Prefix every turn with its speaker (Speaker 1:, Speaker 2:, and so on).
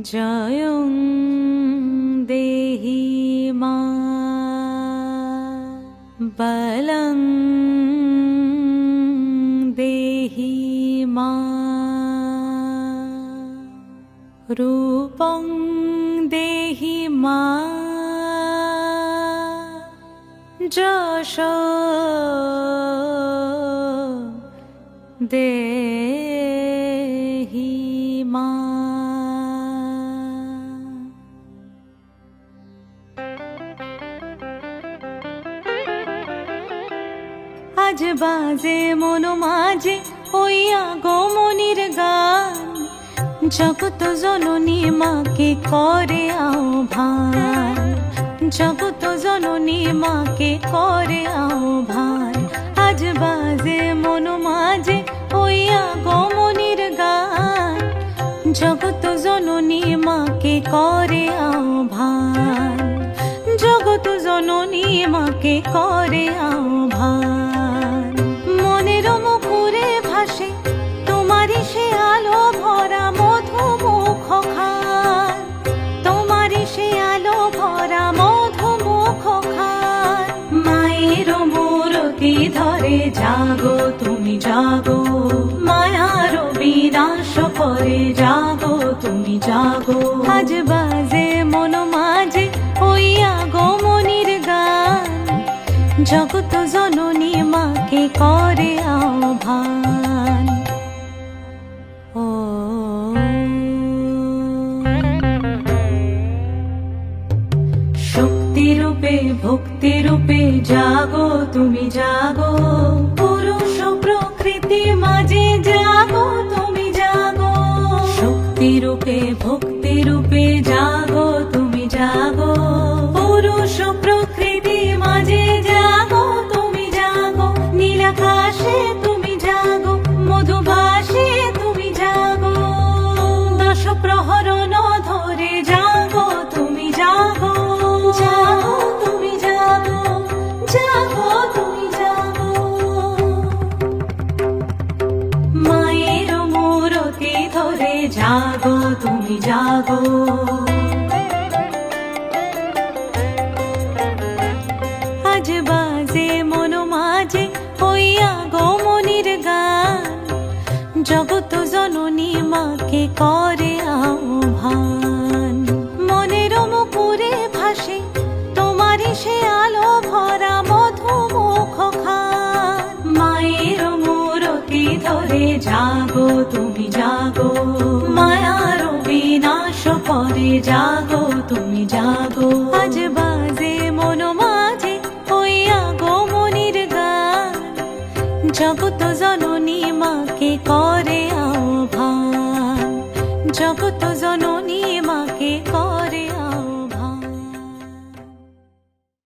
Speaker 1: জয়ং দেহি মা বলং দেহি মা রূপং দেহি মা যশ দেহি মা। আজ বাজে মন মাঝে ওই আগমনীর গান, জগত জননী মাকে করে আহ্বান, জগত জননী মাকে করে আহ্বান। আজ বাজে মন মাঝে ওই আগমনীর গান, জগত জননী মাকে করে আহ্বান, জগত জননী মাকে করে আহ্বান। মনের মুখরে ভাসে তোমারই সে আলো ভরা মধুমুখ খান, তোমারই সে আলো ভরা মধুমুখ খান। মায়ের মূরতি ধরে জাগো তুমি জাগো, মায়ার বিনাশ করে জাগো তুমি জাগো। আজ বাজে মন মাঝে ওই আগমনীর গান, জগত জননী মাকে করে আহ্বান। ও শক্তি রূপে ভক্তি রূপে জাগো তুমি জাগো, পুরুষ প্রকৃতি মাঝে জাগো তুমি জাগো। শক্তি রূপে ভক্তি রূপে জাগো তুমি জাগো, পুরুষ প্রকৃতি মাঝে জাগো তুমি জাগো। নীলাকাশে তুমি জাগো, মধুভাসে তুমি জাগো, দশ প্রহরণ ধরে জাগো তুমি জাগো, জাগো তুমি জাগো, জাগো তুমি জাগো। মায়ের মূরতি ধরে জাগো তুমি জাগো। আজ বাজে মন মাঝে ওই আগমনীর গান, জগত জননী মাকে করে আহ্বান। মনের মুখরে ভাসে তোমারই সে আলো ভরা মধুমুখ খান। মায়ের মূরতি ধরে জাগো তুমি জাগো, মায়ার বিনাশ করে জাগো তুমি জাগো। আজ বাজে মন মাঝে ওই আগমনীর গান, জগত জননী মাকে করে আহ্বান, জগত জননী